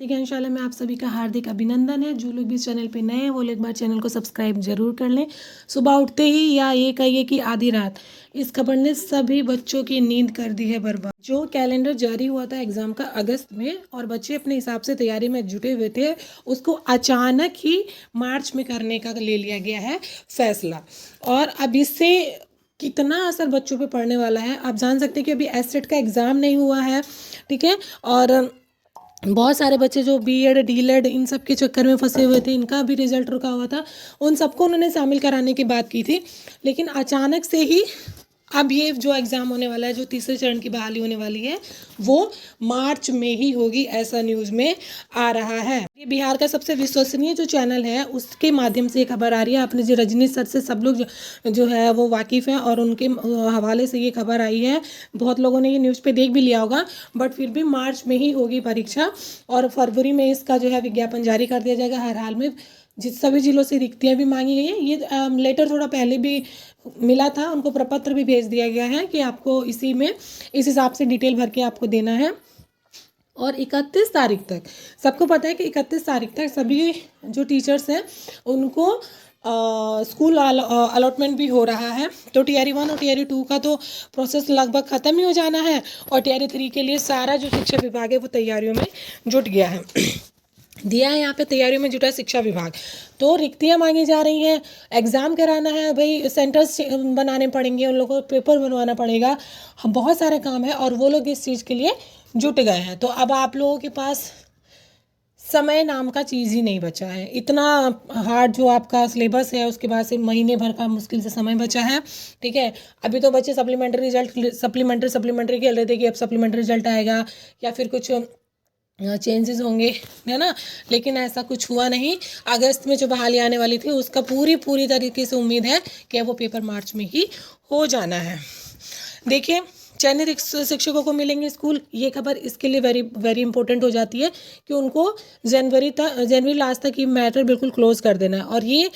ज्ञानशाला में आप सभी का हार्दिक अभिनंदन है। जो लोग भी चैनल पे नए हैं वो लोग एक बार चैनल को सब्सक्राइब जरूर कर लें। सुबह उठते ही या ये कहिए कि आधी रात इस खबर ने सभी बच्चों की नींद कर दी है बर्बाद। जो कैलेंडर जारी हुआ था एग्जाम का अगस्त में और बच्चे अपने हिसाब से तैयारी में जुटे हुए थे, उसको अचानक ही मार्च में करने का ले लिया गया है फैसला। और अब इससे कितना असर बच्चों पे पड़ने वाला है आप जान सकते हैं कि अभी एससेट का एग्ज़ाम नहीं हुआ है, ठीक है। और बहुत सारे बच्चे जो बीएड डीलेड इन सब के चक्कर में फंसे हुए थे, इनका भी रिजल्ट रुका हुआ था, उन सबको उन्होंने शामिल कराने की बात की थी। लेकिन अचानक से ही अब ये जो एग्ज़ाम होने वाला है, जो तीसरे चरण की बहाली होने वाली है, वो मार्च में ही होगी, ऐसा न्यूज़ में आ रहा है। ये बिहार का सबसे विश्वसनीय जो चैनल है उसके माध्यम से ये खबर आ रही है। आपने जो रजनी सर से सब लोग जो है वो वाकिफ़ हैं और उनके हवाले से ये खबर आई है। बहुत लोगों ने ये न्यूज़ पे देख भी लिया होगा, बट फिर भी मार्च में ही होगी परीक्षा और फरवरी में इसका जो है विज्ञापन जारी कर दिया जाएगा। हर हाल में जिस सभी जिलों से रिक्तियाँ भी मांगी गई हैं, ये लेटर थोड़ा पहले भी मिला था, उनको प्रपत्र भी भेज दिया गया है कि आपको इसी में इस हिसाब से डिटेल भर के आपको देना है। और 31 तारीख तक सबको पता है कि 31 तारीख तक सभी जो टीचर्स हैं उनको स्कूल अलॉटमेंट भी हो रहा है। तो टीआरई 1 और टीआरई 2 का तो प्रोसेस लगभग ख़त्म ही हो जाना है और टीआरई 3 के लिए सारा जो शिक्षा विभाग है वो तैयारियों में जुट गया है। दिया है यहाँ पे तैयारियों में जुटा है शिक्षा विभाग। तो रिक्तियाँ मांगी जा रही हैं, एग्ज़ाम कराना है भाई, सेंटर्स बनाने पड़ेंगे, उन लोगों को पेपर बनवाना पड़ेगा, बहुत सारे काम है और वो लोग इस चीज़ के लिए जुट गए हैं। तो अब आप लोगों के पास समय नाम का चीज़ ही नहीं बचा है। इतना हार्ड जो आपका सिलेबस है उसके बाद से महीने भर का मुश्किल से समय बचा है, ठीक है। अभी तो बच्चे सप्लीमेंट्री खेल रहे थे कि अब सप्लीमेंट्री रिजल्ट आएगा या फिर कुछ चेंजेस होंगे, है ना। लेकिन ऐसा कुछ हुआ नहीं। अगस्त में जो बहाली आने वाली थी उसका पूरी तरीके से उम्मीद है कि वो पेपर मार्च में ही हो जाना है। देखिए, चयनित शिक्षकों को मिलेंगे स्कूल, ये खबर इसके लिए वेरी वेरी इंपॉर्टेंट हो जाती है कि उनको जनवरी लास्ट तक ये मैटर बिल्कुल क्लोज कर देना है। और ये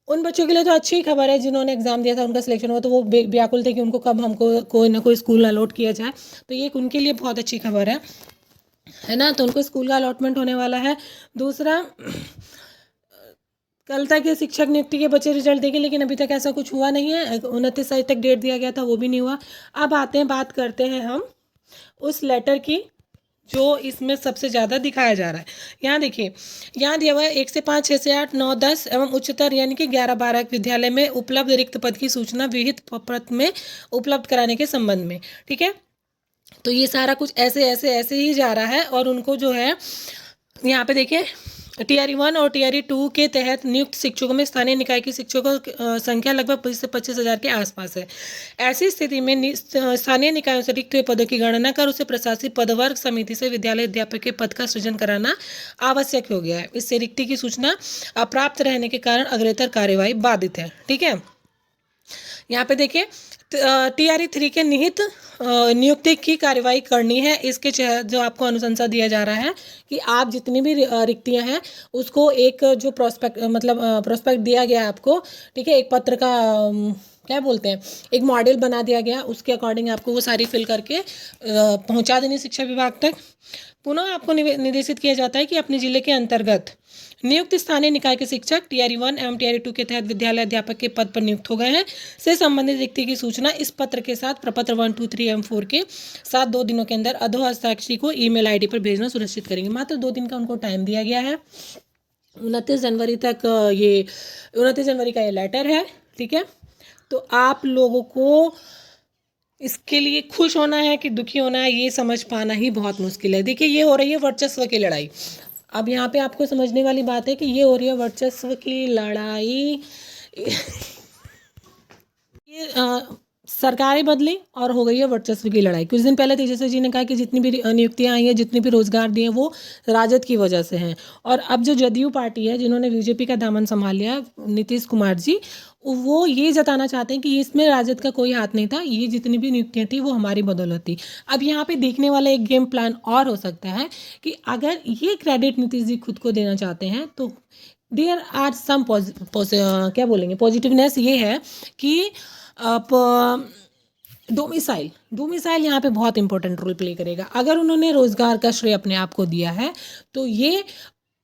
उन बच्चों के लिए तो अच्छी खबर है जिन्होंने एग्ज़ाम दिया था, उनका सिलेक्शन हुआ, तो वो व्याकुल थे कि उनको कब हमको कोई ना कोई स्कूल अलॉट किया जाए। तो ये उनके लिए बहुत अच्छी खबर है ना। तो उनको स्कूल का अलॉटमेंट होने वाला है। दूसरा, कल तक ये शिक्षक नियुक्ति के बच्चे रिजल्ट देंगे, लेकिन अभी तक ऐसा कुछ हुआ नहीं है। 29 तारीख तक डेट दिया गया था, वो भी नहीं हुआ। अब बात करते हैं हम उस लेटर की जो इसमें सबसे ज़्यादा दिखाया जा रहा है। यहाँ देखिए, यहाँ दिया हुआ है 1 से 5, 6 से 8, 9, 10 एवं उच्चतर यानी कि 11-12 विद्यालय में उपलब्ध रिक्त पद की सूचना विहित पत्र में उपलब्ध कराने के संबंध में, ठीक है। तो ये सारा कुछ ऐसे ही जा रहा है। और उनको जो है यहाँ पे देखिए, टीआरई 1 और टीआरई 2 के तहत नियुक्त शिक्षकों में स्थानीय निकाय के शिक्षकों की संख्या लगभग 20 से 25 हज़ार के आसपास है। ऐसी स्थिति में स्थानीय निकायों से रिक्त हुए पदों की गणना कर उसे प्रशासित पदवर्ग समिति से विद्यालय अध्यापक के पद का सृजन कराना आवश्यक हो गया है। इससे रिक्ति की सूचना अप्राप्त रहने के कारण अग्रेतर कार्यवाही बाधित है, ठीक है। यहाँ पे देखिए, टीआरई 3 के निहित नियुक्ति की कार्यवाही करनी है। इसके जो आपको अनुशंसा दिया जा रहा है कि आप जितनी भी रिक्तियां हैं उसको एक जो प्रोस्पेक्ट दिया गया है आपको, ठीक है, एक पत्र का क्या बोलते हैं, एक मॉडल बना दिया गया, उसके अकॉर्डिंग आपको वो सारी फिल करके पहुंचा देनी शिक्षा विभाग तक। पुनः आपको निर्देशित किया जाता है कि अपने जिले के अंतर्गत नियुक्त स्थानीय निकाय के शिक्षक टीआरई 1 एवं टीआरई 2 के तहत विद्यालय अध्यापक के पद पर नियुक्त हो गए हैं से संबंधित रिक्ति की सूचना इस पत्र के साथ प्रपत्र 1, 2, 3 एवं 4 के साथ 2 दिनों के अंदर अधोहस्ताक्षरी को ईमेल आईडी पर भेजना सुनिश्चित करेंगे। मात्र 2 दिन का उनको टाइम दिया गया है। 29 जनवरी तक 29 जनवरी का ये लेटर है, ठीक है। तो आप लोगों को इसके लिए खुश होना है कि दुखी होना है, ये समझ पाना ही बहुत मुश्किल है। देखिए, ये हो रही है वर्चस्व की लड़ाई। अब यहाँ पे आपको समझने वाली बात है कि ये हो रही है वर्चस्व की लड़ाई। ये सरकारें बदली और हो गई है वर्चस्व की लड़ाई। कुछ दिन पहले तेजस्वी जी ने कहा कि जितनी भी नियुक्तियां आई हैं, जितनी भी रोजगार दिए, वो राजद की वजह से हैं। और अब जो जदयू पार्टी है जिन्होंने बीजेपी का दामन संभाल लिया, नीतीश कुमार जी, वो ये जताना चाहते हैं कि इसमें राजद का कोई हाथ नहीं था, ये जितनी भी नियुक्तियां थी वो हमारी बदौलत थी। अब यहाँ पे देखने वाला एक गेम प्लान और हो सकता है कि अगर ये क्रेडिट नीतीश जी खुद को देना चाहते हैं तो देयर आर सम क्या बोलेंगे पॉजिटिवनेस, ये है कि आप डोमिसाइल, डोमिसाइल यहाँ पे बहुत इंपॉर्टेंट रोल प्ले करेगा। अगर उन्होंने रोज़गार का श्रेय अपने आप को दिया है तो ये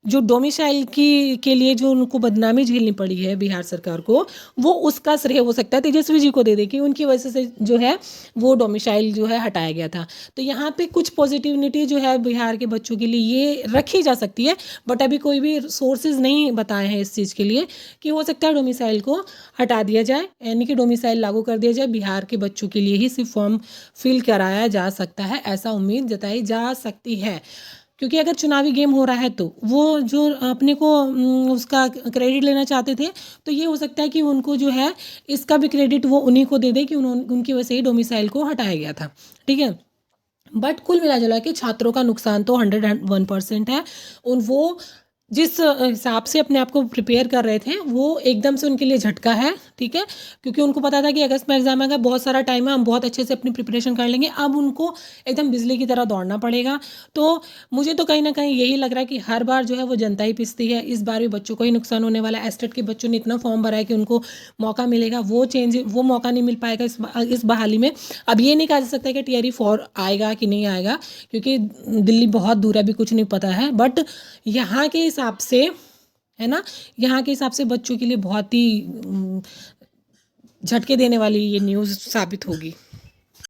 जो डोमिसाइल की के लिए जो उनको बदनामी झेलनी पड़ी है बिहार सरकार को, वो उसका श्रेय हो सकता है तेजस्वी जी को दे दे कि उनकी वजह से जो है वो डोमिसाइल जो है हटाया गया था। तो यहाँ पे कुछ पॉजिटिविटी जो है बिहार के बच्चों के लिए ये रखी जा सकती है, बट अभी कोई भी सोर्सेज नहीं बताए हैं इस चीज़ के लिए कि हो सकता है डोमिसाइल को हटा दिया जाए, यानी कि डोमिसाइल लागू कर दिया जाए, बिहार के बच्चों के लिए ही सिर्फ फॉर्म फिल कराया जा सकता है, ऐसा उम्मीद जताई जा सकती है। क्योंकि अगर चुनावी गेम हो रहा है तो वो जो अपने को उसका क्रेडिट लेना चाहते थे, तो ये हो सकता है कि उनको जो है इसका भी क्रेडिट वो उन्हीं को दे दे कि उन्होंने उनकी वजह से ही डोमिसाइल को हटाया गया था। ठीक है, बट कुल मिला जुला के छात्रों का नुकसान तो 101% है। उन वो जिस हिसाब से अपने आप को प्रिपेयर कर रहे थे वो एकदम से उनके लिए झटका है। ठीक है, क्योंकि उनको पता था कि अगस्त में एग्जाम आएगा, बहुत सारा टाइम है, हम बहुत अच्छे से अपनी प्रिपरेशन कर लेंगे। अब उनको एकदम बिजली की तरह दौड़ना पड़ेगा। तो मुझे तो कहीं ना कहीं यही लग रहा है कि हर बार जो है वो जनता ही पिसती है, इस बार भी बच्चों को ही नुकसान होने वाला है। एस्टेट के बच्चों ने इतना फॉर्म भरा है कि उनको मौका मिलेगा, वो मौका नहीं मिल पाएगा इस बहाली में। अब ये नहीं कहा जा सकता कि टीआरई 4 आएगा कि नहीं आएगा, क्योंकि दिल्ली बहुत दूर है, अभी कुछ नहीं पता है। बट यहाँ के हिसाब से है ना, यहाँ के हिसाब से बच्चों के लिए बहुत ही झटके देने वाली ये न्यूज़ साबित होगी।